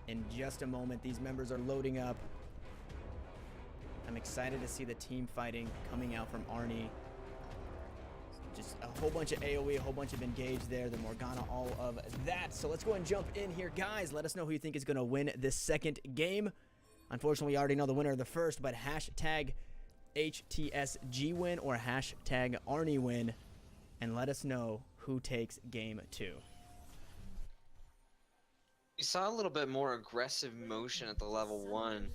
in just a moment. These members are loading up. I'm excited to see the team fighting coming out from ARNY. Just a whole bunch of AoE, a whole bunch of engage there, the Morgana, all of that. So let's go and jump in here, guys. Let us know who you think is going to win this second game. Unfortunately, we already know the winner of the first, but hashtag HTSG win or hashtag ARNY win, and let us know who takes game 2. We saw a little bit more aggressive motion at the level 1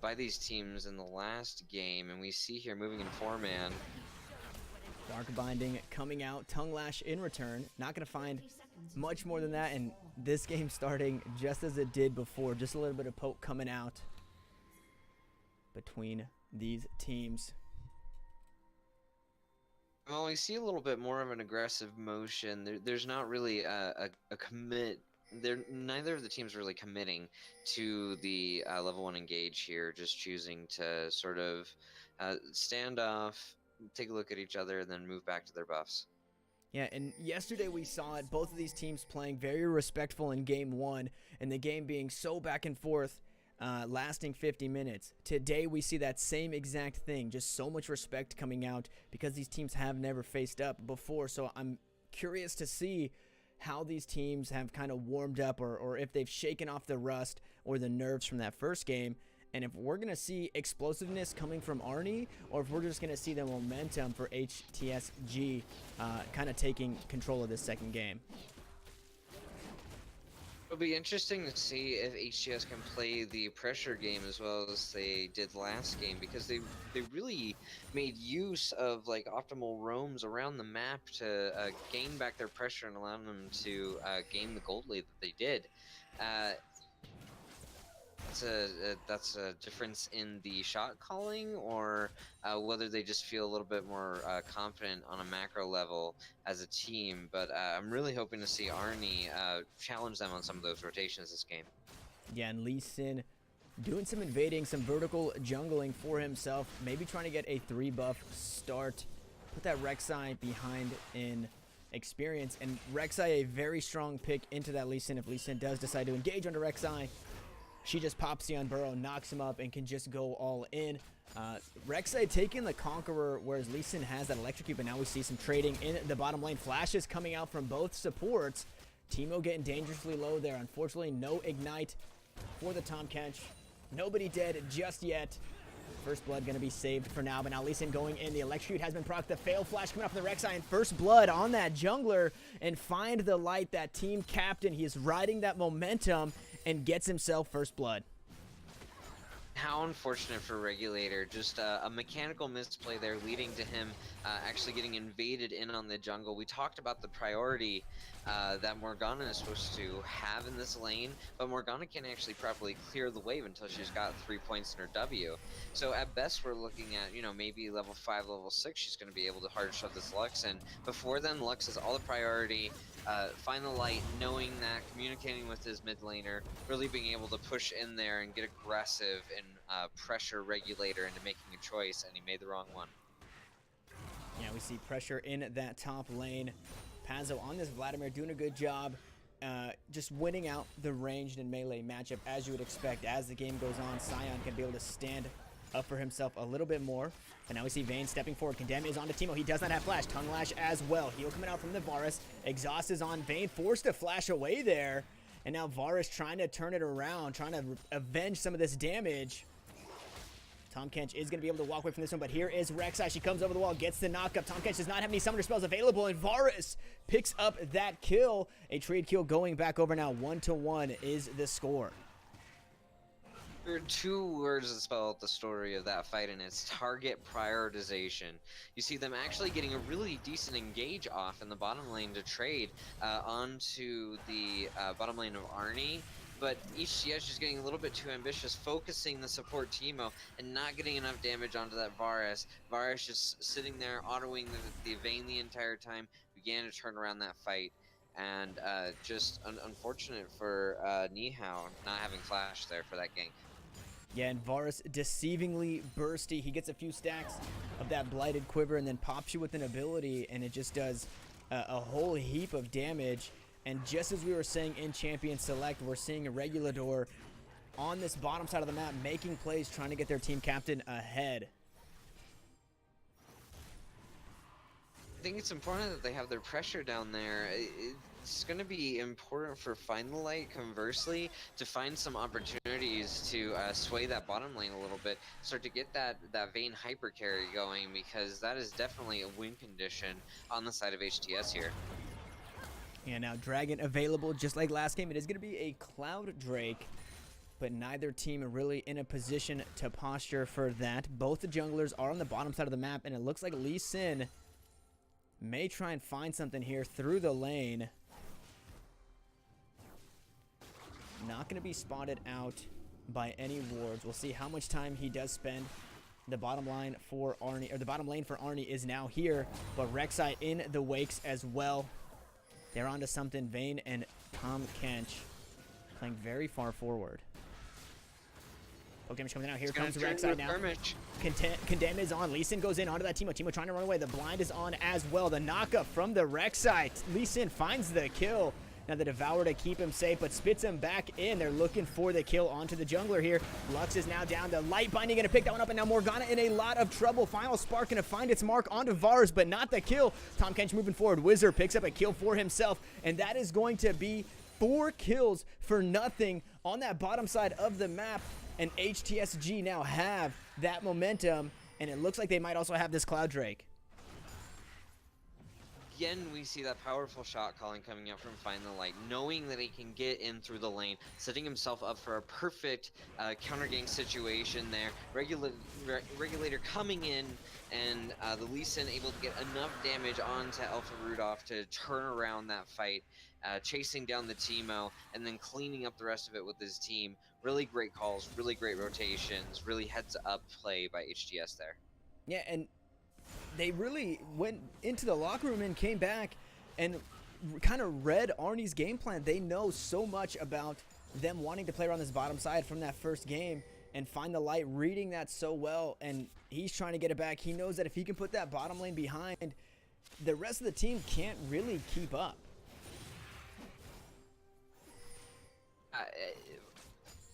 by these teams in the last game, and we see here moving in 4-man. Dark Binding coming out, Tongue Lash in return. Not going to find much more than that, and this game starting just as it did before. Just a little bit of poke coming out between these teams. Well, we see a little bit more of an aggressive motion. There's not really a commit. Neither of the teams really committing to the level 1 engage here, just choosing to sort of stand off, take a look at each other, and then move back to their buffs. Yeah, and yesterday we saw it, both of these teams playing very respectful in game 1, and the game being so back and forth, lasting 50 minutes. Today we see that same exact thing, just so much respect coming out because these teams have never faced up before. So I'm curious to see how these teams have kind of warmed up, or if they've shaken off the rust or the nerves from that first game, and if we're going to see explosiveness coming from ARNY, or if we're just going to see the momentum for HTSG kind of taking control of this second game. It'll be interesting to see if HTS can play the pressure game as well as they did last game, because they really made use of like optimal roams around the map to gain back their pressure and allow them to gain the gold lead that they did. That's a difference in the shot calling, or whether they just feel a little bit more confident on a macro level as a team. But I'm really hoping to see ARNY challenge them on some of those rotations this game. Yeah, and Lee Sin doing some invading, some vertical jungling for himself, maybe trying to get a 3-buff start. Put that Rek'Sai behind in experience, and Rek'Sai a very strong pick into that Lee Sin if Lee Sin does decide to engage onto Rek'Sai. She just pops the Unburrow, knocks him up, and can just go all in. Rek'Sai taking the Conqueror, whereas Lee Sin has that electrocute, but now we see some trading in the bottom lane. Flashes coming out from both supports. Teemo getting dangerously low there. Unfortunately, no Ignite for the Tahm Kench. Nobody dead just yet. First Blood going to be saved for now, but now Lee Sin going in. The electrocute has been procced. The fail flash coming up from the Rek'Sai, and First Blood on that jungler, and find the light, that team captain. He is riding that momentum and gets himself First Blood. How unfortunate for Regulator. Just a mechanical misplay there leading to him actually getting invaded in on the jungle. We talked about the priority that Morgana is supposed to have in this lane, but Morgana can't actually properly clear the wave until she's got 3 points in her W. So at best we're looking at, you know, maybe level 5, level 6 she's going to be able to hard shove this Lux in. Before then, Lux has all the priority, find the light, knowing that, communicating with his mid laner, really being able to push in there and get aggressive and pressure Regulator into making a choice, and he made the wrong one. Yeah, we see pressure in that top lane. Pazzo on this Vladimir doing a good job just winning out the ranged and melee matchup as you would expect. As the game goes on, Sion can be able to stand up for himself a little bit more. And now we see Vayne stepping forward. Condemn is on to Teemo. He does not have flash. Tongue Lash as well. Heal coming out from the Varus. Exhaust is on Vayne. Forced to flash away there. And now Varus trying to turn it around, trying to avenge some of this damage. Tahm Kench is going to be able to walk away from this one, but here is Rek'Sai. She comes over the wall, gets the knockup. Tahm Kench does not have any summoner spells available, and Varus picks up that kill. A trade kill going back over now. 1-1 is the score. There are 2 words that spell out the story of that fight, and it's target prioritization. You see them actually getting a really decent engage off in the bottom lane to trade onto the bottom lane of ARNY. But HTS just getting a little bit too ambitious, focusing the support Teemo and not getting enough damage onto that Varus. Varus just sitting there, autoing the Vayne the entire time, began to turn around that fight. And just unfortunate for Nihao not having flash there for that gank. Yeah, and Varus deceivingly bursty. He gets a few stacks of that Blighted Quiver and then pops you with an ability, and it just does a whole heap of damage. And just as we were saying in Champion Select, we're seeing a Regulador on this bottom side of the map making plays, trying to get their team captain ahead. I think it's important that they have their pressure down there. It's going to be important for Find the Light, conversely, to find some opportunities to sway that bottom lane a little bit, start to get that Vayne hyper carry going, because that is definitely a win condition on the side of HTS here. And now Dragon available, just like last game. It is going to be a Cloud Drake, but neither team are really in a position to posture for that. Both the junglers are on the bottom side of the map, and it looks like Lee Sin may try and find something here through the lane. Not going to be spotted out by any wards. We'll see how much time he does spend. The bottom line for ARNY, or the bottom lane for ARNY, is now here, but Rek'Sai in the wakes as well. They're onto something. Vayne and Tom Kench playing very far forward. Damage coming out. Here comes Rek'Sai now. Condemn is on. Lee Sin goes in onto that Teemo. Teemo trying to run away. The blind is on as well. The knockup from the Rek'Sai. Lee Sin finds the kill. Now the Devour to keep him safe, but spits him back in. They're looking for the kill onto the jungler here. Lux is now down. The Light Binding going to pick that one up, and now Morgana in a lot of trouble. Final Spark going to find its mark onto Varus, but not the kill. Tom Kench moving forward. Wizard picks up a kill for himself, and that is going to be 4 kills for nothing on that bottom side of the map. And HTSG now have that momentum, and it looks like they might also have this Cloud Drake. Again, we see that powerful shot calling coming out from Find the Light, knowing that he can get in through the lane, setting himself up for a perfect counter gank situation there. Regulator coming in, and the Lee Sin able to get enough damage onto Alpha Rudolph to turn around that fight, chasing down the Teemo, and then cleaning up the rest of it with his team. Really great calls, really great rotations, really heads-up play by HTS there. Yeah, and they really went into the locker room and came back and kind of read ARNY's game plan. They know so much about them wanting to play around this bottom side from that first game, and Find the Light reading that so well, and he's trying to get it back. He knows that if he can put that bottom lane behind, the rest of the team can't really keep up.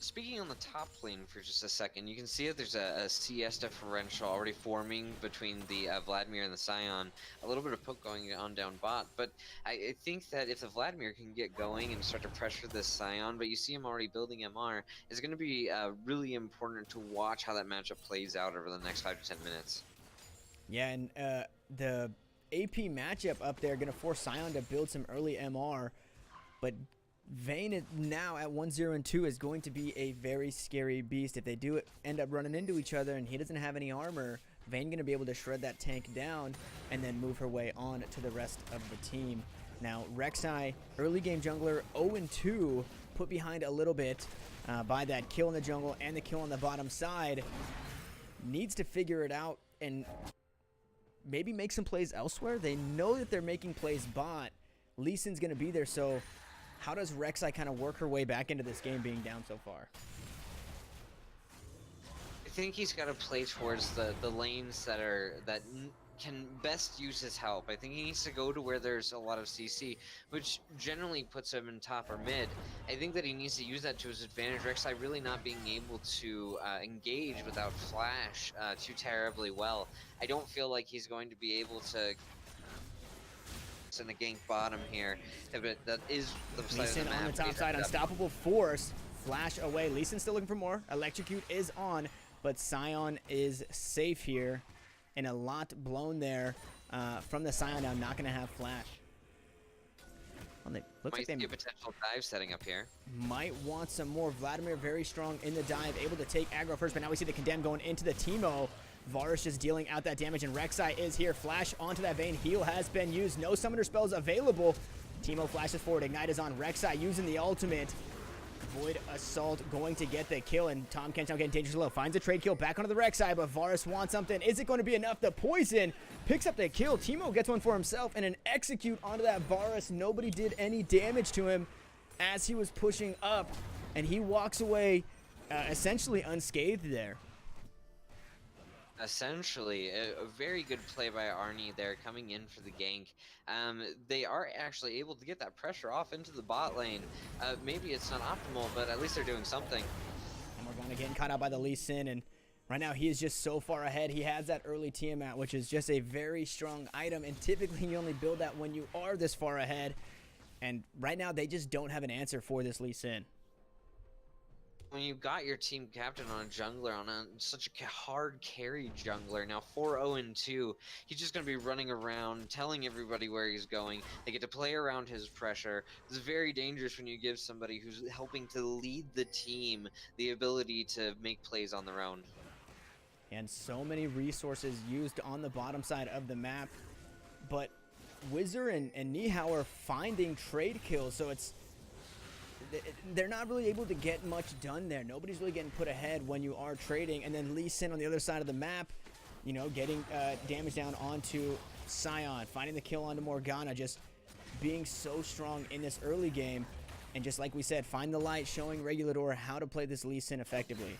Speaking on the top lane for just a second, you can see that there's a CS differential already forming between the Vladimir and the Sion. A little bit of poke going on down bot, but I think that if the Vladimir can get going and start to pressure this Sion, but you see him already building MR, it's going to be really important to watch how that matchup plays out over the next 5 to 10 minutes. Yeah, and the AP matchup up there going to force Sion to build some early MR, but Vayne now at 1-0 and 2 is going to be a very scary beast. If they do end up running into each other and he doesn't have any armor, Vayne going to be able to shred that tank down and then move her way on to the rest of the team. Now Rek'Sai, early game jungler, 0-2, put behind a little bit by that kill in the jungle and the kill on the bottom side. Needs to figure it out and maybe make some plays elsewhere. They know that they're making plays bot. Lee Sin's going to be there, so how does Rek'Sai kind of work her way back into this game being down so far? I think he's got to play towards the lanes that can best use his help. I think he needs to go to where there's a lot of CC, which generally puts him in top or mid. I think that he needs to use that to his advantage. Rek'Sai really not being able to engage without flash too terribly well. I don't feel like he's going to be able to in the gank bottom here, but that is the side of the map. On the top side, unstoppable force, flash away. Lee Sin still looking for more. Electrocute is on, but Sion is safe here, and a lot blown there from the Sion. Now not going to have flash. Well, looks like they might see a potential dive setting up here. Might want some more. Vladimir very strong in the dive, able to take aggro first, but now we see the Condemn going into the Teemo. Varus just dealing out that damage, and Rek'Sai is here. Flash onto that Vayne. Heal has been used. No summoner spells available. Teemo flashes forward. Ignite is on. Rek'Sai using the ultimate. Void Assault going to get the kill, and Tom Kench now getting dangerously low. Finds a trade kill back onto the Rek'Sai, but Varus wants something. Is it going to be enough? The poison picks up the kill. Teemo gets one for himself, and an execute onto that Varus. Nobody did any damage to him as he was pushing up, and he walks away essentially unscathed there. Essentially, a very good play by ARNY there, coming in for the gank. They are actually able to get that pressure off into the bot lane. Maybe it's not optimal, but at least they're doing something. And Morgana getting caught out by the Lee Sin, and right now he is just so far ahead. He has that early Tiamat, which is just a very strong item, and typically you only build that when you are this far ahead. And right now they just don't have an answer for this Lee Sin. When you got your team captain on a jungler, on such a hard carry jungler, now 4-0-2, he's just going to be running around, telling everybody where he's going. They get to play around his pressure. It's very dangerous when you give somebody who's helping to lead the team the ability to make plays on their own. And so many resources used on the bottom side of the map, but Wizard and Nihao are finding trade kills, so they're not really able to get much done there. Nobody's really getting put ahead when you are trading. And then Lee Sin on the other side of the map, you know, getting damage down onto Sion, finding the kill onto Morgana, just being so strong in this early game. And just like we said, find the light, showing Regulator how to play this Lee Sin effectively.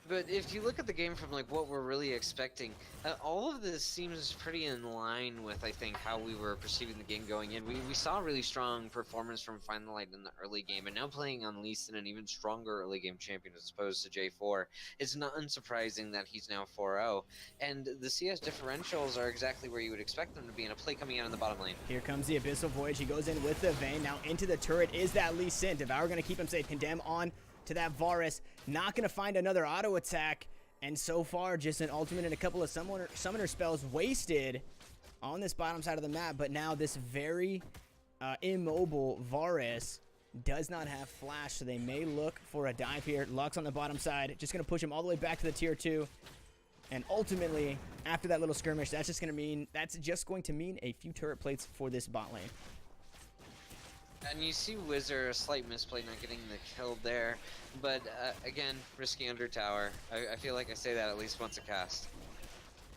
But if you look at the game from like what we're really expecting, all of this seems pretty in line with, I think, how we were perceiving the game going in. We saw a really strong performance from Find the Light in the early game, and now playing on Lee Sin, an even stronger early game champion as opposed to J4, it's not unsurprising that he's now 4-0. And the CS differentials are exactly where you would expect them to be in a play coming out in the bottom lane. Here comes the Abyssal Voyage. He goes in with the Vayne. Now into the turret is that Lee Sin. Devour going to keep him safe. Condemn on to that Varus, not going to find another auto attack, and so far just an ultimate and a couple of summoner spells wasted on this bottom side of the map. But now this very immobile Varus does not have flash, so they may look for a dive here. Lux on the bottom side, just going to push him all the way back to the tier 2, and ultimately after that little skirmish, that's just going to mean a few turret plates for this bot lane. And you see Wizard, a slight misplay, not getting the kill there. But again, risky under tower. I feel like I say that at least once a cast.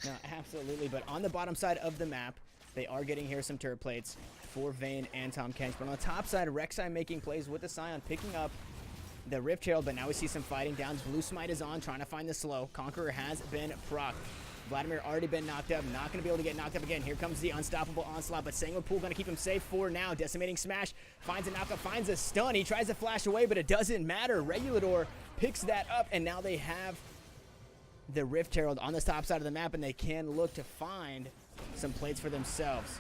No, absolutely. But on the bottom side of the map, they are getting here some turret plates for Vayne and Tahm Kench. But on the top side, Rek'Sai making plays with the Sion, picking up the Rift Herald. But now we see some fighting down. Blue Smite is on, trying to find the slow. Conqueror has been procced. Vladimir already been knocked up, not going to be able to get knocked up again. Here comes the unstoppable onslaught, but Sangwon going to keep him safe for now. Decimating Smash, finds a knockup, finds a stun. He tries to flash away, but it doesn't matter. Regulator picks that up, and now they have the Rift Herald on the top side of the map, and they can look to find some plates for themselves.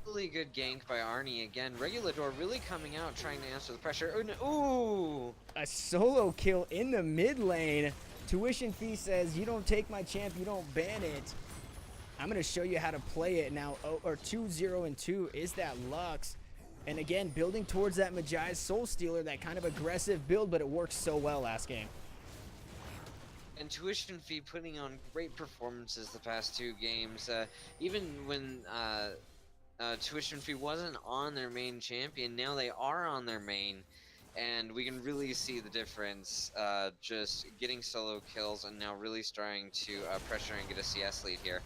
Really good gank by ARNY again. Regulator really coming out, trying to answer the pressure. Ooh! A solo kill in the mid lane. Tuition Fee says, you don't take my champ, you don't ban it. I'm going to show you how to play it now. 2-0-2 is that Lux. And again, building towards that Magi Soul Stealer, that kind of aggressive build, but it works so well last game. And Tuition Fee putting on great performances the past 2 games. Even when Tuition Fee wasn't on their main champion, now they are on their main. And we can really see the difference, just getting solo kills and now really starting to pressure and get a CS lead here.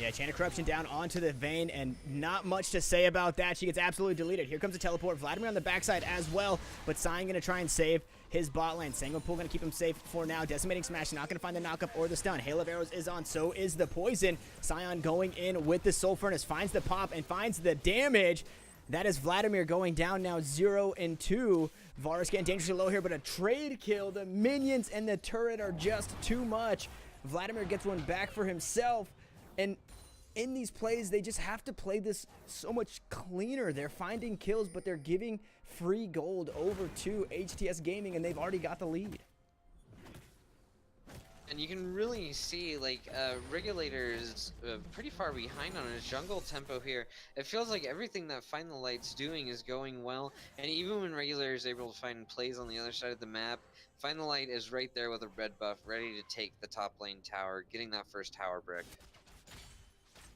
Yeah, Chain of Corruption down onto the Vayne, and not much to say about that. She gets absolutely deleted. Here comes a teleport. Vladimir on the backside as well, but Sion going to try and save his bot lane. Sangwon going to keep him safe for now. Decimating Smash, not going to find the knockup or the stun. Hail of Arrows is on, so is the poison. Sion going in with the Soul Furnace, finds the pop and finds the damage. That is Vladimir going down now 0-2. Varus getting dangerously low here, but a trade kill. The minions and the turret are just too much. Vladimir gets one back for himself. And in these plays, they just have to play this so much cleaner. They're finding kills, but they're giving free gold over to HTS Gaming, and they've already got the lead. And you can really see, like, Regulator is pretty far behind on his jungle tempo here. It feels like everything that Find the Light's doing is going well, and even when Regulator is able to find plays on the other side of the map, Find the Light is right there with a red buff, ready to take the top lane tower, getting that first tower brick.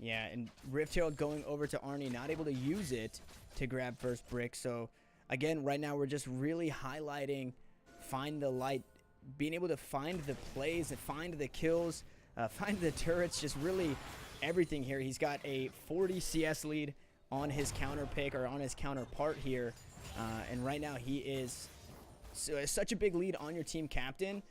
Yeah, and Rift Herald going over to ARNY, not able to use it to grab first brick. So, again, right now we're just really highlighting Find the Light, being able to find the plays and find the kills, find the turrets, just really everything here. He's got a 40 CS lead on his counter pick, or on his counterpart here. And right now he is such a big lead on your team captain.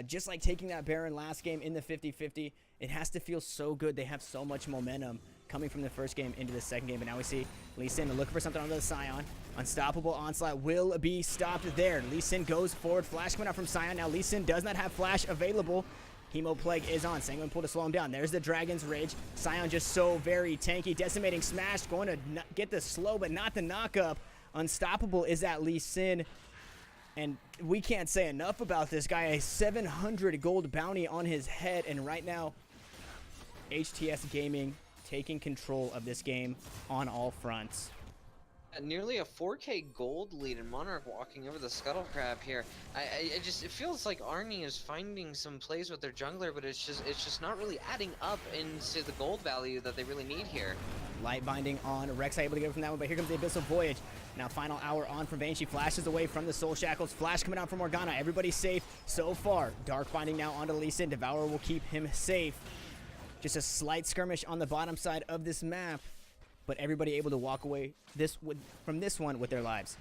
Just like taking that Baron last game in the 50-50, it has to feel so good. They have so much momentum coming from the first game into the second game. But now we see Lee Sin looking for something onto the Scion. Unstoppable onslaught will be stopped there. Lee Sin goes forward. Flash coming out from Scion. Now Lee Sin does not have flash available. Hemo Plague is on. Sanguine Pull to slow him down. There's the Dragon's Rage. Scion just so very tanky. Decimating Smash. Going to get the slow, but not the knock-up. Unstoppable is at Lee Sin. And we can't say enough about this guy. A 700 gold bounty on his head. And right now, HTS Gaming taking control of this game on all fronts. Nearly a 4K gold lead, and Monarch walking over the Scuttle Crab here. It feels like ARNY is finding some plays with their jungler, but it's just not really adding up into the gold value that they really need here. Light binding on Rek'Sai, able to get from that one, but here comes the Abyssal Voyage. Now final hour on from Vayne. She flashes away from the Soul Shackles. Flash coming out from Morgana. Everybody's safe so far. Dark binding now onto Lee Sin. Devourer will keep him safe. Just a slight skirmish on the bottom side of this map, but everybody able to walk away from this one with their lives.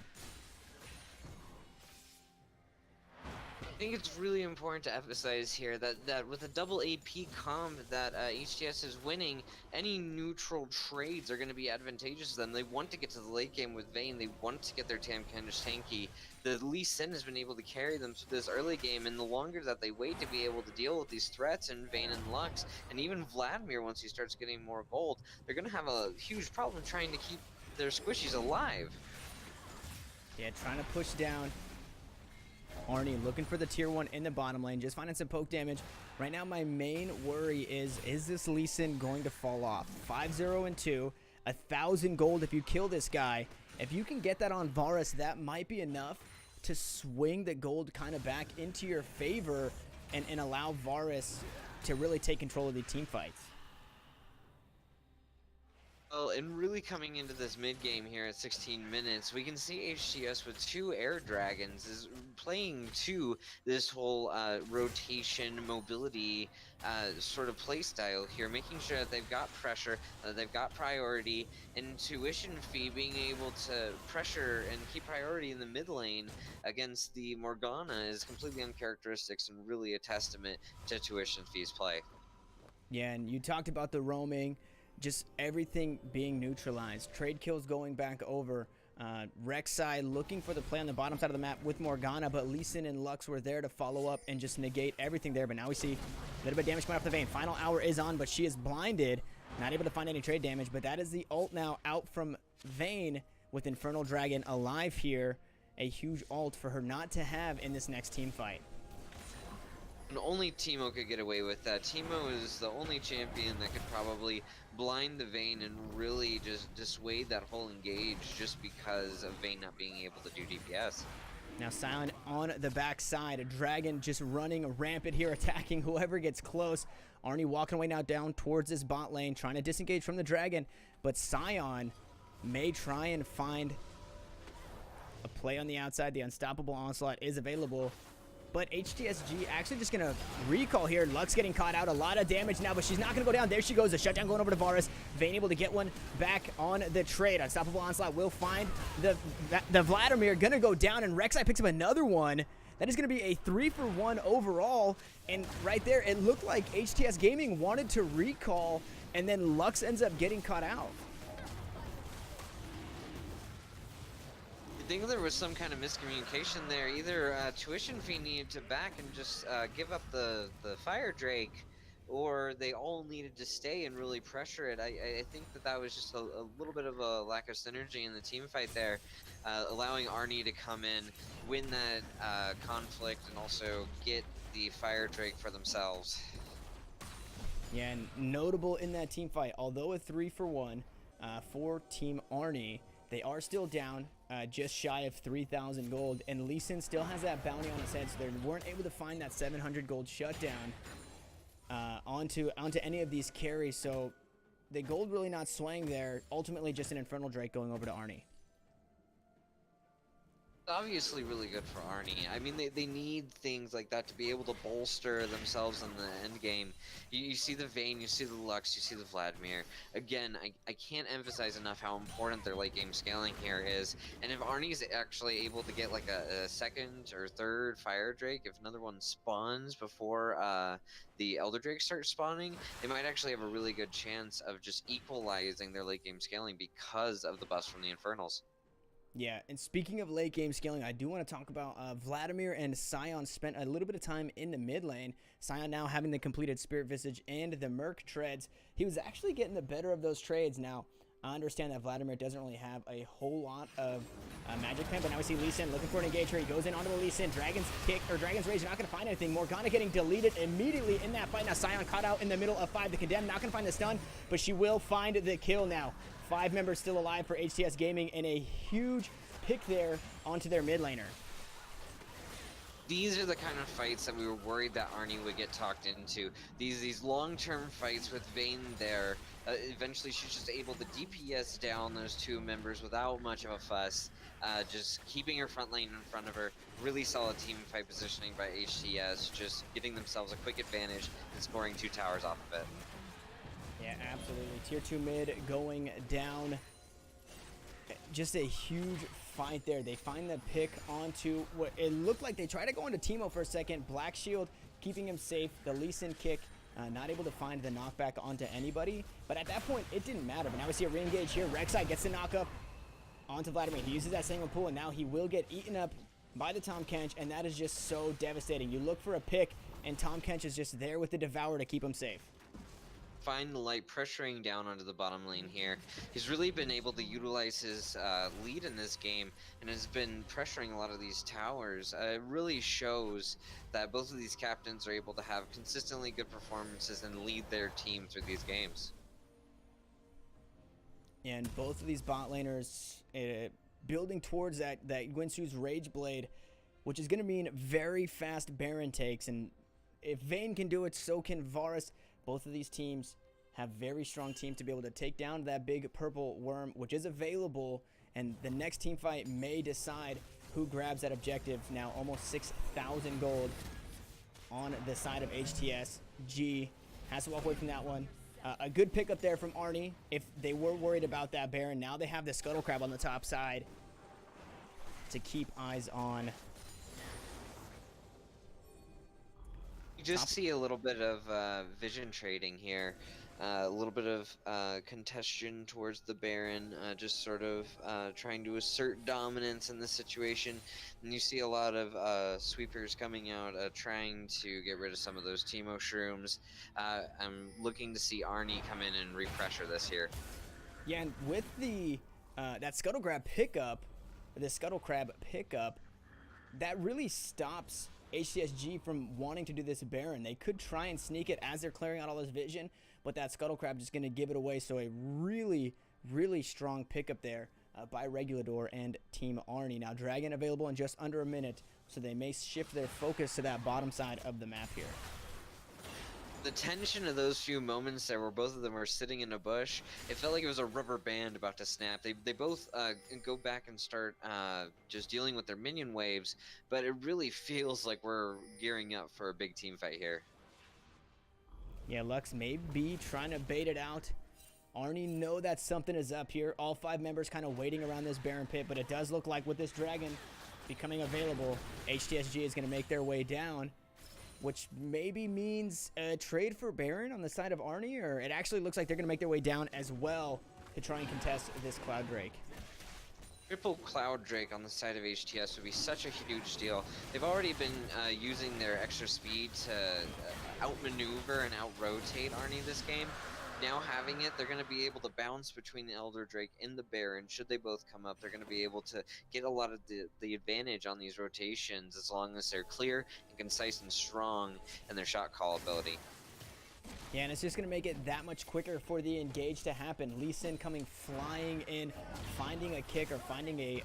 I think it's really important to emphasize here that with a double AP comp that HTS is winning, any neutral trades are going to be advantageous to them. They want to get to the late game with Vayne. They want to get their Tam Kendish tanky. The Lee Sin has been able to carry them through this early game, and the longer that they wait to be able to deal with these threats in Vayne and Lux, and even Vladimir once he starts getting more gold, they're going to have a huge problem trying to keep their squishies alive. Yeah, trying to push down ARNY, looking for the tier 1 in the bottom lane, just finding some poke damage. Right now, my main worry is this Lee Sin going to fall off? 5-0-2, 1,000 gold if you kill this guy. If you can get that on Varus, that might be enough to swing the gold kind of back into your favor and allow Varus to really take control of the team fights. Well, and really coming into this mid-game here at 16 minutes, we can see HTS with 2 Air Dragons is playing to this whole rotation, mobility sort of play style here, making sure that they've got pressure, they've got priority, and Tuition Fee being able to pressure and keep priority in the mid lane against the Morgana is completely uncharacteristic and really a testament to Tuition Fee's play. Yeah, and you talked about the roaming. Just everything being neutralized. Trade kills going back over. Rek'Sai looking for the play on the bottom side of the map with Morgana, but Lee Sin and Lux were there to follow up and just negate everything there. But now we see a little bit of damage coming off the Vayne. Final hour is on, but she is blinded. Not able to find any trade damage, but that is the ult now out from Vayne with Infernal Dragon alive here. A huge ult for her not to have in this next team fight. And only Teemo could get away with that. Teemo is the only champion that could probably blind the Vayne and really just dissuade that whole engage just because of Vayne not being able to do DPS. Now Silent on the back side. A Dragon just running rampant here, attacking whoever gets close. ARNY walking away now down towards this bot lane, trying to disengage from the Dragon. But Sion may try and find a play on the outside. The Unstoppable Onslaught is available. But HTSG actually just going to recall here. Lux getting caught out. A lot of damage now, but she's not going to go down. There she goes. The shutdown going over to Varus. Vayne able to get one back on the trade. Unstoppable Onslaught will find the Vladimir. Going to go down, and Rek'Sai picks up another one. That is going to be a 3-for-1 overall. And right there, it looked like HTS Gaming wanted to recall, and then Lux ends up getting caught out. I think there was some kind of miscommunication there. Either Tuition Fee needed to back and just give up the Fire Drake, or they all needed to stay and really pressure it. I think that was just a little bit of a lack of synergy in the team fight there, allowing ARNY to come in, win that conflict, and also get the Fire Drake for themselves. Yeah, and notable in that team fight, although a 3-for-1 for Team ARNY, they are still down just shy of 3,000 gold, and Lee Sin still has that bounty on his head, so they weren't able to find that 700 gold shutdown onto any of these carries. So the gold really not swaying there. Ultimately, just an Infernal Drake going over to ARNY. Obviously really good for Arnie. I mean, they need things like that to be able to bolster themselves in the end game. You see the Vayne, you see the Lux, you see the Vladimir. Again, I can't emphasize enough how important their late game scaling here is. And if Arnie's actually able to get like a second or third Fire Drake, if another one spawns before the Elder Drake starts spawning, they might actually have a really good chance of just equalizing their late game scaling because of the bust from the Infernals. Yeah, and speaking of late game scaling, I do want to talk about Vladimir and Sion spent a little bit of time in the mid lane. Sion now having the completed Spirit Visage and the Merc Treads. He was actually getting the better of those trades. Now, I understand that Vladimir doesn't really have a whole lot of magic pen, but now we see Lee Sin looking for an engager. He goes in onto the Lee Sin. Dragon's Kick, or Dragon's Rage, not going to find anything. Morgana getting deleted immediately in that fight. Now, Sion caught out in the middle of 5. The Condemned not going to find the stun, but she will find the kill now. 5 members still alive for HTS Gaming, and a huge pick there onto their mid laner. These are the kind of fights that we were worried that Arnie would get talked into. These long-term fights with Vayne there. Eventually she's just able to DPS down those 2 members without much of a fuss. Just keeping her front lane in front of her. Really solid team fight positioning by HTS. Just getting themselves a quick advantage and scoring 2 towers off of it. Yeah, absolutely. Tier 2 mid going down. Just a huge fight there. They find the pick onto what it looked like. They tried to go into Teemo for a second. Black Shield keeping him safe. The Lee Sin kick, not able to find the knockback onto anybody. But at that point, it didn't matter. But now we see a re-engage here. Rek'Sai gets the knock up onto Vladimir. He uses that single pull, and now he will get eaten up by the Tahm Kench, and that is just so devastating. You look for a pick, and Tahm Kench is just there with the Devour to keep him safe. Find the light pressuring down onto the bottom lane here. He's really been able to utilize his lead in this game and has been pressuring a lot of these towers. It really shows that both of these captains are able to have consistently good performances and lead their team through these games. And both of these bot laners building towards that Guinsoo's Rage Blade, which is going to mean very fast Baron takes. And if Vayne can do it, so can Varus. Both of these teams have very strong teams to be able to take down that big purple worm, which is available, and the next team fight may decide who grabs that objective. Now almost 6,000 gold on the side of HTS. G has to walk away from that one. A good pickup there from Arnie. If they were worried about that Baron, now they have the Scuttle Crab on the top side to keep eyes on. You just see a little bit of vision trading here, a little bit of contestion towards the Baron, just sort of trying to assert dominance in this situation. And you see a lot of sweepers coming out, trying to get rid of some of those Teemo shrooms. I'm looking to see Arnie come in and repressure this here. Yeah, and with the that Scuttle Crab pickup, that really stops HTSG from wanting to do this Baron. They could try and sneak it as they're clearing out all this vision, but that Scuttle Crab just going to give it away. So a really, really strong pickup there by Regulador and Team Arnie. Now Dragon available in just under a minute, so they may shift their focus to that bottom side of the map here. The tension of those few moments there where both of them were sitting in a bush, it felt like it was a rubber band about to snap. They both go back and start just dealing with their minion waves, but it really feels like we're gearing up for a big team fight here. Yeah, Lux may be trying to bait it out. Arnie know that something is up here. All 5 members kind of waiting around this Baron pit, but it does look like with this Dragon becoming available, HTSG is going to make their way down, which maybe means a trade for Baron on the side of Arnie, or it actually looks like they're going to make their way down as well to try and contest this Cloud Drake. Triple Cloud Drake on the side of HTS would be such a huge deal. They've already been using their extra speed to outmaneuver and out-rotate Arnie this game. Now having it, they're going to be able to bounce between the Elder Drake and the Baron. Should they both come up, they're going to be able to get a lot of the advantage on these rotations as long as they're clear and concise and strong in their shot call ability. Yeah, and it's just going to make it that much quicker for the engage to happen. Lee Sin coming flying in, finding a kick or finding a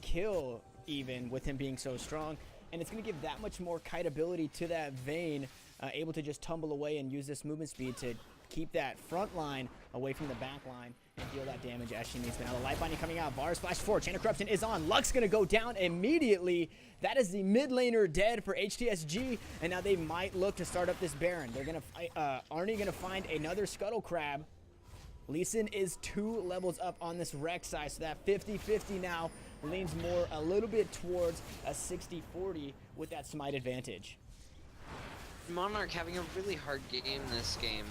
kill even with him being so strong. And it's going to give that much more kite ability to that Vayne, able to just tumble away and use this movement speed to keep that front line away from the back line and deal that damage as she needs to. Now the light binding coming out. Varus flash forward. Chain of Corruption is on. Luck's going to go down immediately. That is the mid laner dead for HTSG, and now they might look to start up this Baron. They're going to ARNY going to find another Scuttle Crab. Lee Sin is 2 levels up on this Rek'Sai, so that 50-50 now leans more a little bit towards a 60-40 with that smite advantage. Monarch having a really hard game this game,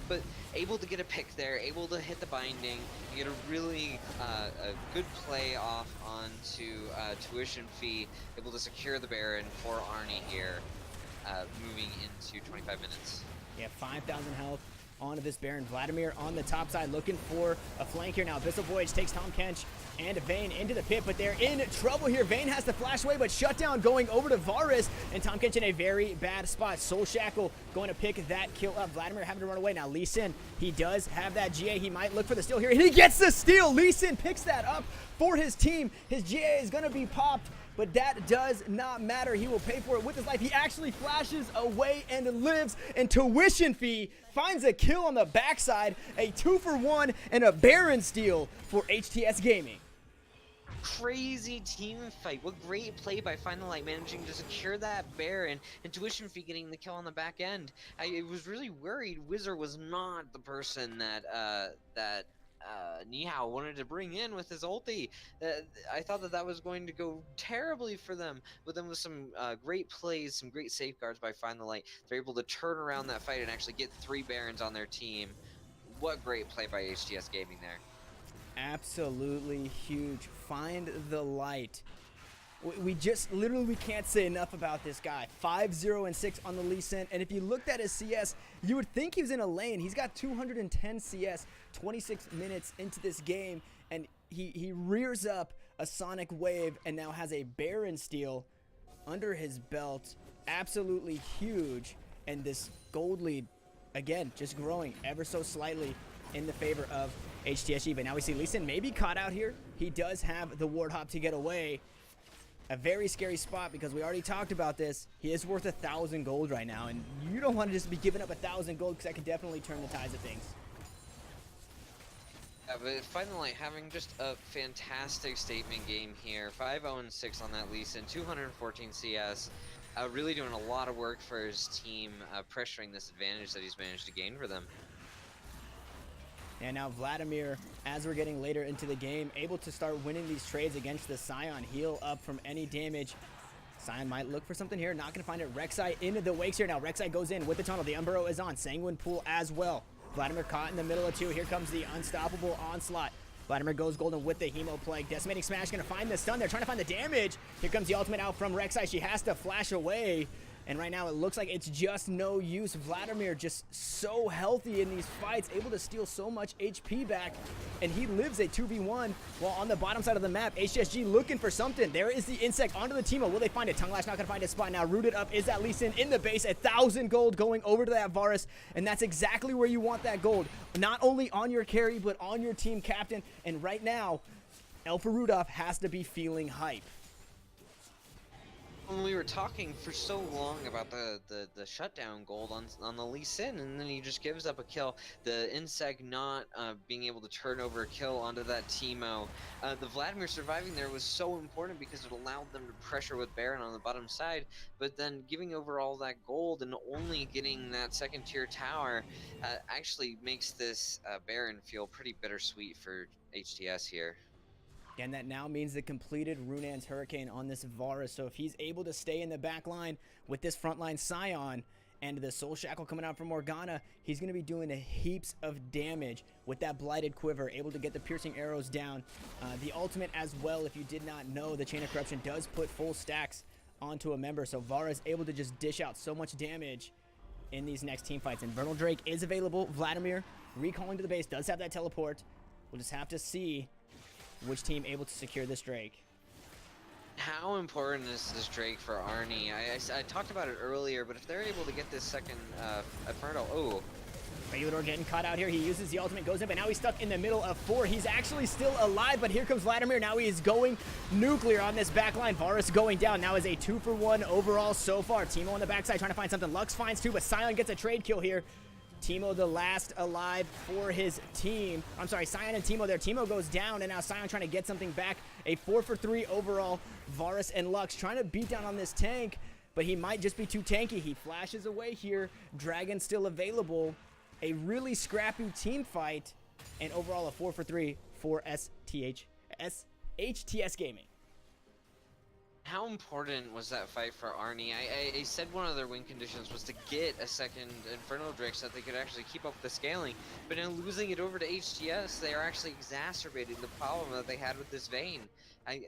but able to get a pick there, able to hit the binding, get a really a good play off onto tuition fee, able to secure the Baron for ARNY here, moving into 25 minutes. Yeah, 5,000 health onto this Baron. Vladimir on the top side looking for a flank here now. Abyssal Voyage takes Tahm Kench and Vayne into the pit, but they're in trouble here. Vayne has to flash away, but shutdown going over to Varus, and Tahm Kench in a very bad spot. Soul Shackle going to pick that kill up. Vladimir having to run away. Now Lee Sin, he does have that GA. He might look for the steal here, and he gets the steal. Lee Sin picks that up for his team. His GA is going to be popped, but that does not matter. He will pay for it with his life. He actually flashes away and lives, and tuition fee finds a kill on the backside, a 2-for-1 and a Baron steal for HTS Gaming. Crazy team fight. What great play by Final Light, managing to secure that Baron, and tuition fee getting the kill on the back end. I was really worried Wizard was not the person that Nihao wanted to bring in with his ulti. I thought that was going to go terribly for them, but then with some great plays, some great safeguards by Final Light, they're able to turn around that fight and actually get 3 Barons on their team. What great play by HTS Gaming there. Absolutely huge. Find the light. We just literally can't say enough about this guy. 5-0-6 on the Lee Sin, and if you looked at his CS, you would think he was in a lane. He's got 210 CS, 26 minutes into this game, and he rears up a Sonic Wave and now has a Baron steal under his belt. Absolutely huge, and this gold lead, again, just growing ever so slightly in the favor of HTSG. But now we see Lee Sin maybe caught out here. He does have the ward hop to get away. A very scary spot because we already talked about this. He is worth 1,000 gold right now, and you don't want to just be giving up 1,000 gold because that can definitely turn the tides of things. Yeah, but finally having just a fantastic statement game here. 5-0-6 on that Lee Sin, 214 CS. Really doing a lot of work for his team, pressuring this advantage that he's managed to gain for them. And now Vladimir, as we're getting later into the game, able to start winning these trades against the Scion. Heal up from any damage. Scion might look for something here. Not going to find it. Rek'Sai into the wakes here. Now Rek'Sai goes in with the tunnel. The Umbro is on. Sanguine Pool as well. Vladimir caught in the middle of 2. Here comes the unstoppable onslaught. Vladimir goes golden with the Hemo Plague. Decimating Smash going to find the stun. They're trying to find the damage. Here comes the ultimate out from Rek'Sai. She has to flash away. And right now it looks like it's just no use. Vladimir just so healthy in these fights, able to steal so much HP back, and he lives a 2v1 while on the bottom side of the map. HSG looking for something. There is the insect onto the Teemo. Will they find it? Tongue Lash not gonna find a spot. Now rooted up is that Lee Sin in the base. 1,000 gold going over to that Varus, and that's exactly where you want that gold. Not only on your carry, but on your team captain. And right now, Alpha Rudolph has to be feeling hype. When we were talking for so long about the shutdown gold on the Lee Sin, and then he just gives up a kill. The insect not being able to turn over a kill onto that Teemo. The Vladimir surviving there was so important because it allowed them to pressure with Baron on the bottom side, but then giving over all that gold and only getting that second tier tower actually makes this Baron feel pretty bittersweet for HTS here. And that now means the completed Runan's Hurricane on this Varus. So if he's able to stay in the back line with this frontline Scion and the Soul Shackle coming out from Morgana, he's going to be doing heaps of damage with that Blighted Quiver, able to get the piercing arrows down. The ultimate as well, if you did not know, the Chain of Corruption does put full stacks onto a member. So Varus able to just dish out so much damage in these next team fights. And Vernal Drake is available. Vladimir recalling to the base, does have that teleport. We'll just have to see which team able to secure this Drake. How important is this Drake for ARNY? I talked about it earlier, but if they're able to get this second Inferno, oh. Feudor getting caught out here. He uses the ultimate, goes in, but now he's stuck in the middle of 4. He's actually still alive, but here comes Vladimir. Now he is going nuclear on this backline. Varus going down. Now is a 2-for-1 overall so far. Teemo on the backside trying to find something. Lux finds 2, but Silent gets a trade kill here. Teemo the last alive for his team. I'm sorry, Sion and Teemo there. Teemo goes down, and now Sion trying to get something back. A 4-for-3 overall. Varus and Lux trying to beat down on this tank, but he might just be too tanky. He flashes away here. Dragon still available. A really scrappy team fight, and overall a 4-for-3 for HTS Gaming. How important was that fight for ARNY? I said one of their win conditions was to get a second Infernal Drake so that they could actually keep up the scaling, but in losing it over to HTS, they are actually exacerbating the problem that they had with this Vayne. I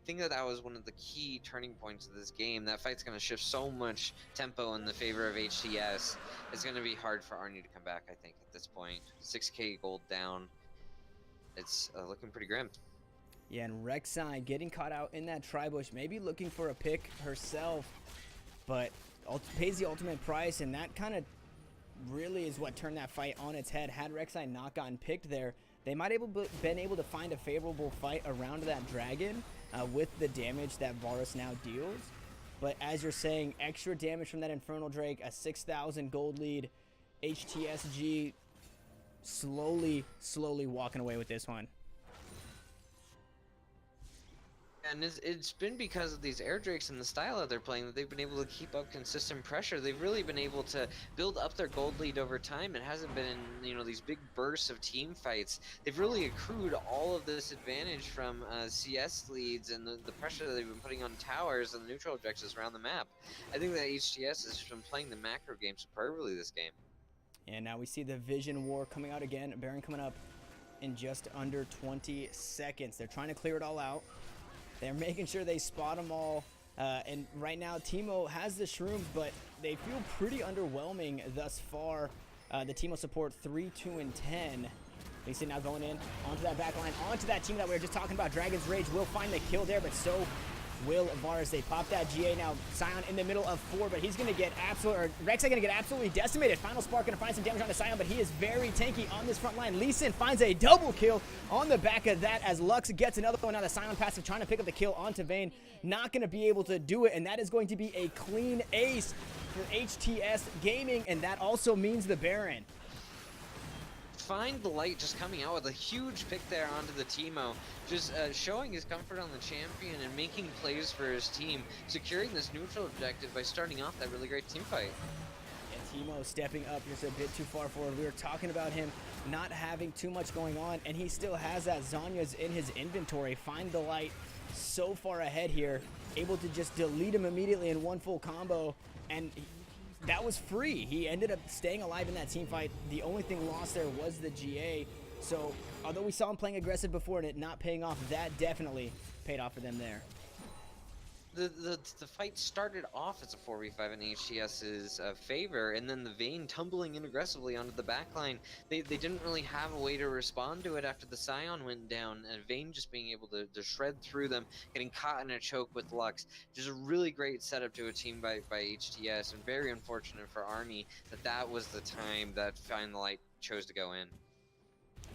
think that was one of the key turning points of this game. That fight's going to shift so much tempo in the favor of HTS. It's going to be hard for ARNY to come back, I think, at this point. 6k gold down. It's looking pretty grim. Yeah, and Rek'Sai getting caught out in that tri-bush, maybe looking for a pick herself, but pays the ultimate price, and that kind of really is what turned that fight on its head. Had Rek'Sai not gotten picked there, they might have been able to find a favorable fight around that dragon with the damage that Varus now deals. But as you're saying, extra damage from that Infernal Drake, a 6,000 gold lead, HTSG slowly walking away with this one. And it's been because of these air drakes and the style that they're playing that they've been able to keep up consistent pressure. They've really been able to build up their gold lead over time. It hasn't been in, you know, these big bursts of team fights. They've really accrued all of this advantage from CS leads and the pressure that they've been putting on towers and the neutral objectives around the map. I think that HTS has been playing the macro game superbly this game. And now we see the Vision War coming out again. Baron coming up in just under 20 seconds. They're trying to clear it all out. They're making sure they spot them all, and right now Teemo has the shrooms, but they feel pretty underwhelming thus far. The Teemo support 3, 2, and 10. They see now going in onto that back line, onto that team that we were just talking about. Dragon's Rage will find the kill there, but so will Varus. They pop that GA now. Sion in the middle of 4, but he's going to get Rek'Sai going to get absolutely decimated. Final Spark going to find some damage on the Sion, but he is very tanky on this front line. Lee Sin finds a double kill on the back of that as Lux gets another one. Now the Sion passive trying to pick up the kill onto Vayne. Not going to be able to do it, and that is going to be a clean ace for HTS Gaming, and that also means the Baron. Find the Light just coming out with a huge pick there onto the Teemo, just showing his comfort on the champion and making plays for his team, securing this neutral objective by starting off that really great team fight. And Teemo stepping up just a bit too far forward. We were talking about him not having too much going on, and he still has that Zhonya's in his inventory. Find the Light so far ahead here, able to just delete him immediately in one full combo, and that was free. He ended up staying alive in that team fight. The only thing lost there was the GA. So although we saw him playing aggressive before and it not paying off, that definitely paid off for them there. The fight started off as a 4v5 in HTS's favor, and then the Vayne tumbling in aggressively onto the backline. They didn't really have a way to respond to it after the Sion went down, and Vayne just being able to shred through them, getting caught in a choke with Lux. Just a really great setup to a team by HTS, and very unfortunate for ARNY that was the time that Find the Light chose to go in.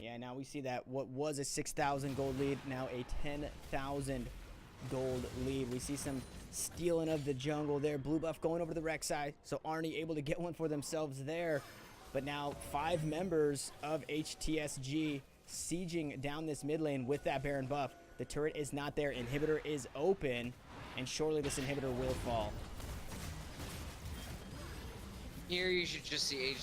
Yeah, now we see that what was a 6,000 gold lead, now a 10,000 gold lead. We see some stealing of the jungle there. Blue buff going over to the Rek'Sai, so ARNY able to get one for themselves there. But now 5 members of HTSG sieging down this mid lane with that Baron buff. The turret is not there. Inhibitor is open, and surely this inhibitor will fall. Here you should just see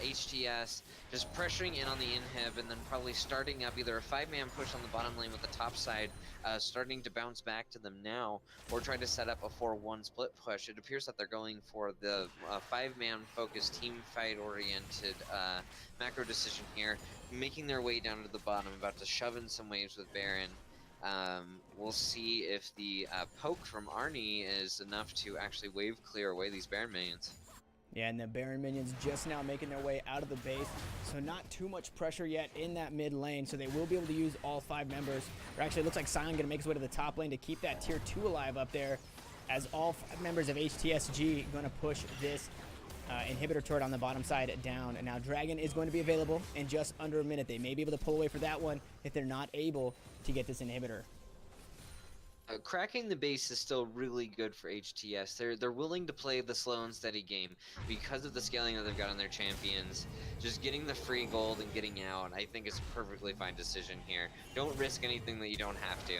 HTS just pressuring in on the inhib and then probably starting up either a 5-man push on the bottom lane with the top side, starting to bounce back to them now, or try to set up a 4-1 split push. It appears that they're going for the 5-man focused team fight oriented macro decision here, making their way down to the bottom, about to shove in some waves with Baron. We'll see if the poke from ARNY is enough to actually wave clear away these Baron minions. Yeah, and the Baron minions just now making their way out of the base, so not too much pressure yet in that mid lane, so they will be able to use all 5 members. Or actually, it looks like Sion going to make his way to the top lane to keep that tier 2 alive up there, as all 5 members of HTSG going to push this inhibitor turret on the bottom side down. And now Dragon is going to be available in just under a minute. They may be able to pull away for that one if they're not able to get this inhibitor. Cracking the base is still really good for HTS. They're willing to play the slow and steady game because of the scaling that they've got on their champions. Just getting the free gold and getting out, I think, is a perfectly fine decision here. Don't risk anything that you don't have to.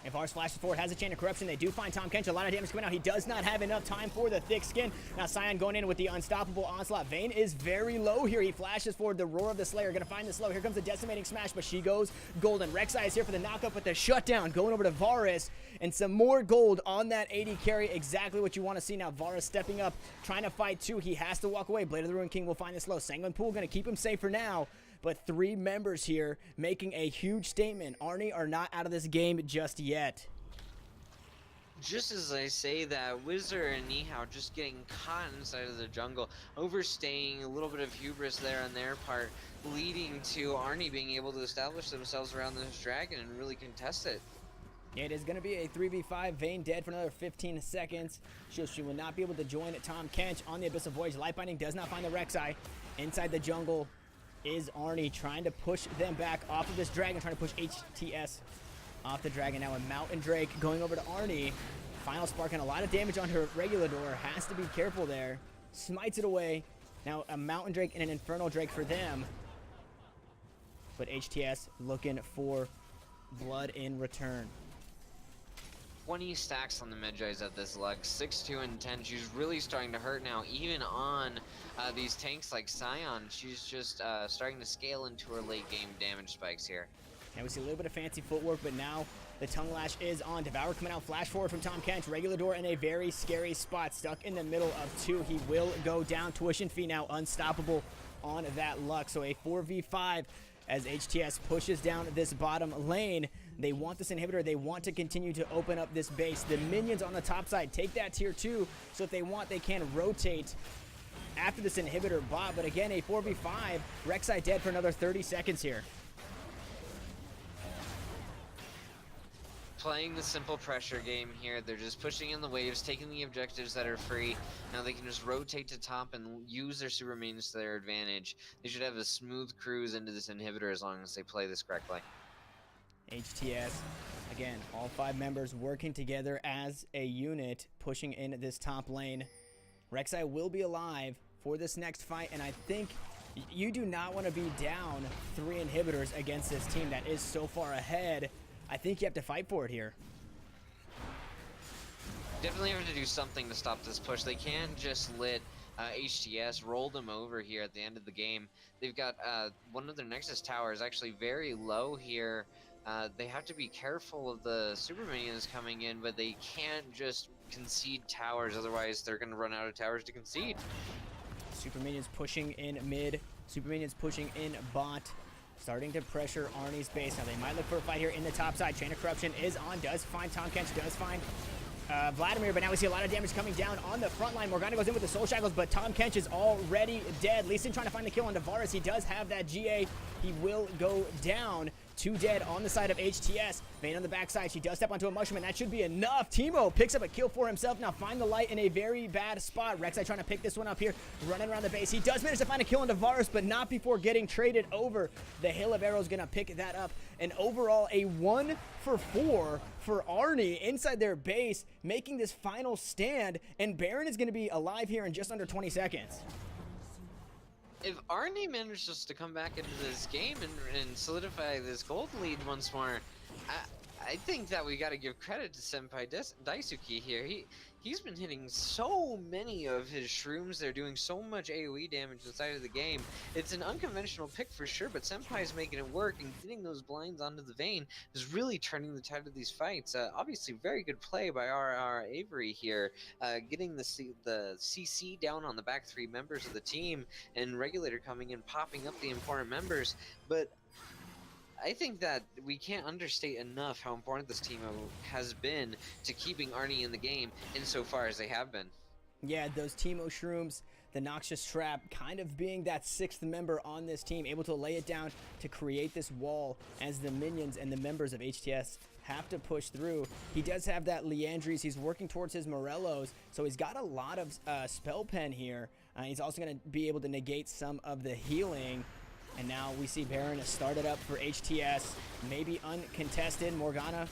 If Ars flashes forward, has a chain of corruption. They do find Tom Kench. A lot of damage coming out. He does not have enough time for the thick skin. Now Scion going in with the unstoppable onslaught. Vayne is very low here. He flashes forward. The Roar of the Slayer gonna find the slow. Here comes the decimating smash, but she goes golden. Rek'Sai is here for the knockup with the shutdown. Going over to Varus, and some more gold on that AD carry. Exactly what you want to see now. Varus stepping up, trying to fight too. He has to walk away. Blade of the Ruined King will find the slow. Sanguine Pool gonna keep him safe for now. But 3 members here making a huge statement. ARNY are not out of this game just yet. Just as I say that, Wizard and Nihao just getting caught inside of the jungle, overstaying, a little bit of hubris there on their part, leading to ARNY being able to establish themselves around this dragon and really contest it. It is going to be a 3v5. Vayne dead for another 15 seconds. She will not be able to join Tom Kench on the Abyssal Voyage. Lightbinding does not find the Rek'Sai. Inside the jungle is ARNY trying to push them back off of this dragon, trying to push HTS off the dragon. Now a Mountain Drake going over to ARNY. Final Spark and a lot of damage on her Regulador. Has to be careful there. Smites it away. Now a Mountain Drake and an Infernal Drake for them. But HTS looking for blood in return. 20 stacks on the Medjais at this luck, 6-2 and 10. She's really starting to hurt now, even on these tanks like Scion. She's just starting to scale into her late game damage spikes here. Now we see a little bit of fancy footwork, but now the Tongue Lash is on. Devour coming out, flash forward from Tom Kench. Regulador in a very scary spot, stuck in the middle of 2. He will go down. Tuition Fee now unstoppable on that luck. So a 4v5 as HTS pushes down this bottom lane. They want this inhibitor. They want to continue to open up this base. The minions on the top side take that tier 2. So if they want, they can rotate after this inhibitor bot. But again, a 4v5. Rek'Sai dead for another 30 seconds here. Playing the simple pressure game here. They're just pushing in the waves, taking the objectives that are free. Now they can just rotate to top and use their super minions to their advantage. They should have a smooth cruise into this inhibitor as long as they play this correctly. HTS, again, all 5 members working together as a unit, pushing in this top lane. Rek'Sai will be alive for this next fight, and I think you do not want to be down 3 inhibitors against this team that is so far ahead. I think you have to fight for it here. Definitely have to do something to stop this push. They can't just let HTS roll them over here at the end of the game. They've got one of their Nexus towers actually very low here. They have to be careful of the super minions coming in, but they can't just concede towers, otherwise they're going to run out of towers to concede. Super minions pushing in mid, super minions pushing in bot. Starting to pressure ARNY's base. Now they might look for a fight here in the top side. Chain of Corruption is on, does find Tom Kench, does find Vladimir, but now we see a lot of damage coming down on the front line. Morgana goes in with the Soul Shackles, but Tom Kench is already dead. Lee Sin trying to find the kill on Varus. He does have that GA. He will go down. 2 dead on the side of HTS. Vayne on the backside. She does step onto a mushroom, and that should be enough. Teemo picks up a kill for himself. Now find the light in a very bad spot. Rek'Sai trying to pick this one up here, running around the base. He does manage to find a kill on Varus, but not before getting traded over. The Hail of Arrows gonna pick that up. And overall, a 1 for 4 for ARNY inside their base, making this final stand. And Baron is gonna be alive here in just under 20 seconds. If ARNY manages to come back into this game and solidify this gold lead once more, I think that we got to give credit to Senpai Daisuke here. He's been hitting so many of his shrooms. They're doing so much AoE damage inside of the game. It's an unconventional pick for sure, but Senpai's making it work, and getting those blinds onto the Vayne is really turning the tide of these fights. Obviously, very good play by our Avery here, getting the CC down on the back 3 members of the team, and Regulator coming in, popping up the important members. But I think that we can't understate enough how important this team has been to keeping ARNY in the game insofar as they have been. Yeah, those Teemo Shrooms, the Noxious Trap, kind of being that 6th member on this team, able to lay it down to create this wall as the minions and the members of HTS have to push through. He does have that Leandries. He's working towards his Morellos, so he's got a lot of spell pen here. He's also going to be able to negate some of the healing. And now we see Baron has started up for HTS, maybe uncontested. Morgana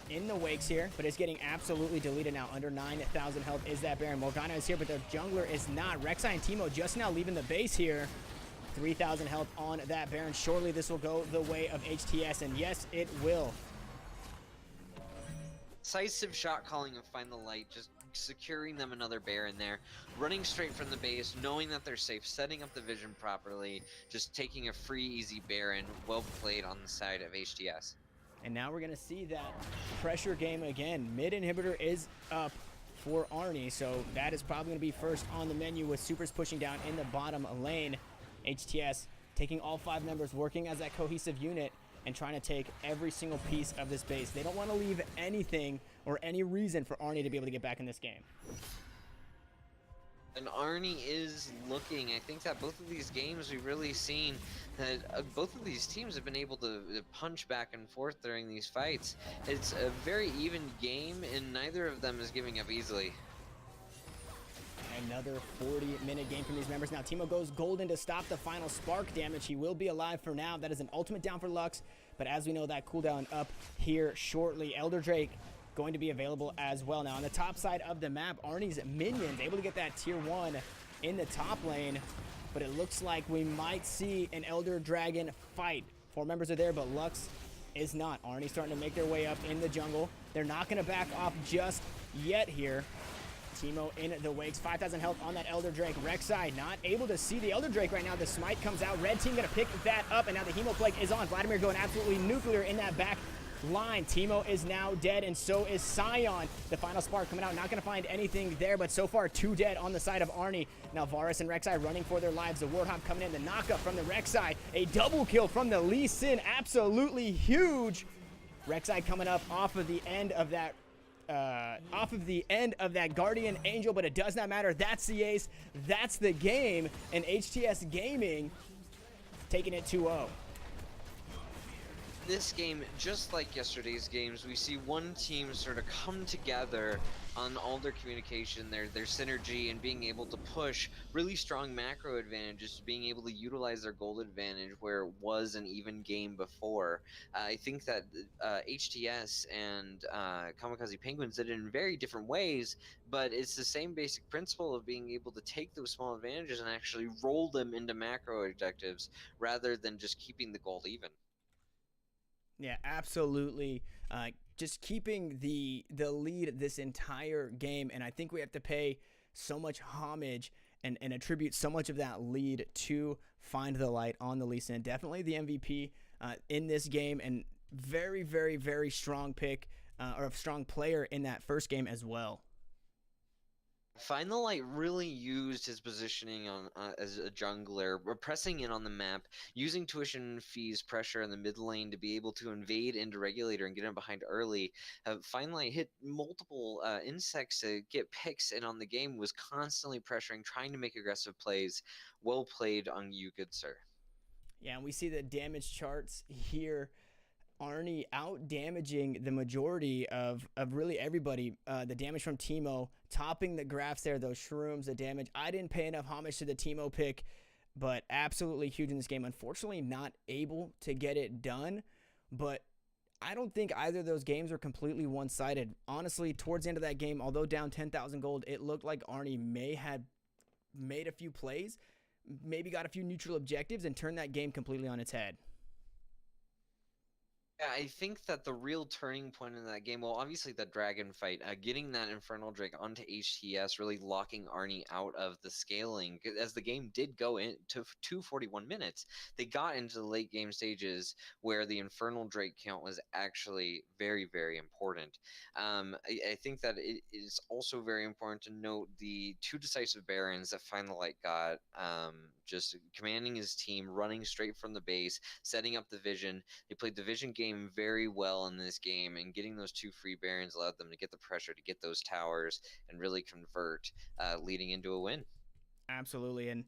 in the wakes here, but is getting absolutely deleted now. Under 9,000 health is that Baron. Morgana is here, but the jungler is not. Rek'Sai and Teemo just now leaving the base here. 3,000 health on that Baron. Surely this will go the way of HTS, and yes, it will. Decisive shot calling of Find the Light, just securing them another Baron there, running straight from the base, knowing that they're safe, setting up the vision properly, just taking a free, easy Baron. Well played on the side of HTS. And now we're going to see that pressure game again. Mid inhibitor is up for ARNY, so that is probably going to be first on the menu with Supers pushing down in the bottom lane. HTS taking all 5 members, working as that cohesive unit and trying to take every single piece of this base. They don't want to leave anything or any reason for ARNY to be able to get back in this game. And ARNY is looking, I think that both of these games we've really seen that both of these teams have been able to punch back and forth during these fights. It's a very even game and neither of them is giving up easily. Another 40-minute game from these members. Now Teemo goes golden to stop the final spark damage. He will be alive for now. That is an ultimate down for Lux, but as we know, that cooldown up here shortly. Elder Drake going to be available as well. Now on the top side of the map, ARNY's minions able to get that tier 1 in the top lane, but it looks like we might see an Elder Dragon fight. 4 members are there, but Lux is not. ARNY starting to make their way up in the jungle. They're not going to back off just yet here. Teemo in the wakes, 5,000 health on that Elder Drake. Rek'Sai not able to see the Elder Drake right now. The smite comes out. Red team gonna pick that up, and now the Hemo Plague is on. Vladimir going absolutely nuclear in that back line. Teemo is now dead, and so is Sion. The final spark coming out. Not gonna find anything there, but so far 2 dead on the side of ARNY. Now Varus and Rek'Sai running for their lives. The Warthog coming in. The knockup from the Rek'Sai. A double kill from the Lee Sin. Absolutely huge. Rek'Sai coming up off of the end of that Guardian Angel, but it does not matter. That's the ace. That's the game. And HTS Gaming taking it 2-0. This game, just like yesterday's games, we see one team sort of come together on all their communication, their synergy, and being able to push really strong macro advantages, being able to utilize their gold advantage where it was an even game before. I think that HTS and Kamikaze Penguins did it in very different ways, but it's the same basic principle of being able to take those small advantages and actually roll them into macro objectives rather than just keeping the gold even. Yeah, absolutely. Just keeping the lead this entire game, and I think we have to pay so much homage and attribute so much of that lead to Find the Light on the Lee Sin. Definitely the MVP in this game, and very, very, very strong pick or a strong player in that first game as well. Find the Light really used his positioning on as a jungler, pressing in on the map, using tuition fees pressure in the mid lane to be able to invade into Regulator and get him behind early. Find the Light hit multiple insects to get picks in on the game, was constantly pressuring, trying to make aggressive plays. Well played on you, good sir. Yeah, and we see the damage charts here. ARNY out damaging the majority of really everybody. The damage from Teemo, topping the graphs there, those shrooms, the damage. I didn't pay enough homage to the Teemo pick, but absolutely huge in this game. Unfortunately, not able to get it done, but I don't think either of those games are completely one-sided. Honestly, towards the end of that game, although down 10,000 gold, it looked like ARNY may have made a few plays, maybe got a few neutral objectives, and turned that game completely on its head. Yeah, I think that the real turning point in that game, well, obviously the dragon fight, getting that Infernal Drake onto HTS, really locking ARNY out of the scaling. As the game did go into 241 minutes, they got into the late game stages where the Infernal Drake count was actually very, very important. I think that it is also very important to note the 2 decisive Barons that Find the Light got, just commanding his team, running straight from the base, setting up the vision. They played the vision game very well in this game, and getting those 2 free Barons allowed them to get the pressure to get those towers and really convert, leading into a win. Absolutely, and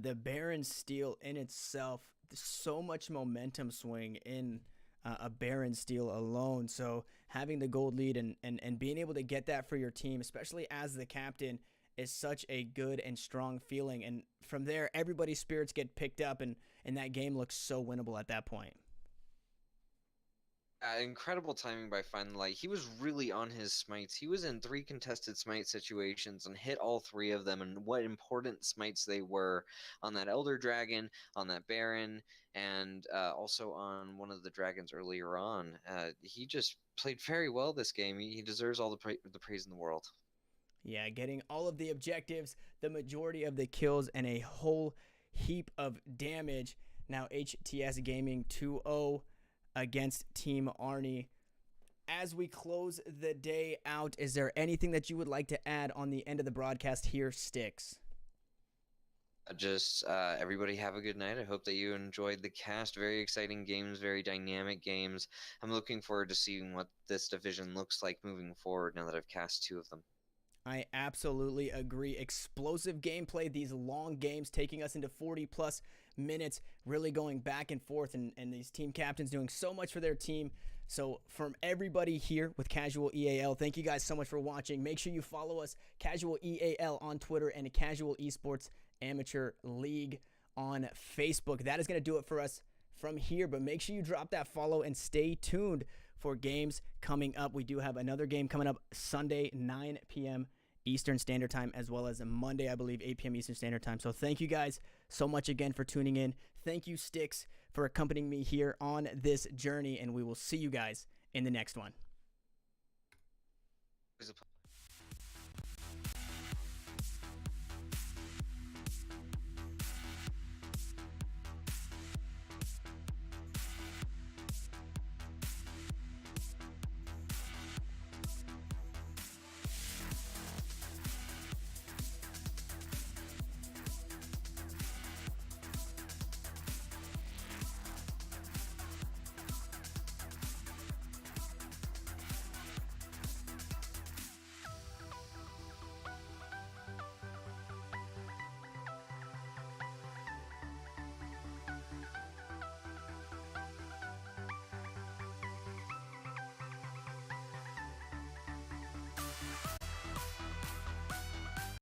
the Baron steal in itself, so much momentum swing in a Baron steal alone. So having the gold lead and being able to get that for your team, especially as the captain, is such a good and strong feeling. And from there, everybody's spirits get picked up, and that game looks so winnable at that point. Incredible timing by Find the Light. He was really on his smites. He was in 3 contested smite situations and hit all 3 of them, and what important smites they were on that Elder Dragon, on that Baron, and also on one of the dragons earlier on. He just played very well this game. He deserves all the praise in the world. Yeah, getting all of the objectives, the majority of the kills, and a whole heap of damage. Now HTS Gaming 2-0 against Team ARNY. As we close the day out, is there anything that you would like to add on the end of the broadcast here, Sticks? Just everybody have a good night. I hope that you enjoyed the cast. Very exciting games, very dynamic games. I'm looking forward to seeing what this division looks like moving forward now that I've cast 2 of them. I absolutely agree. Explosive gameplay, these long games taking us into 40-plus minutes, really going back and forth, and these team captains doing so much for their team. So from everybody here with Casual EAL, thank you guys so much for watching. Make sure you follow us, Casual EAL on Twitter and Casual Esports Amateur League on Facebook. That is going to do it for us from here, but make sure you drop that follow and stay tuned for games coming up. We do have another game coming up Sunday, 9 p.m. Eastern Standard Time, as well as Monday, I believe, 8 p.m. Eastern Standard Time. So thank you guys so much again for tuning in. Thank you, Sticks, for accompanying me here on this journey, and we will see you guys in the next one. It was a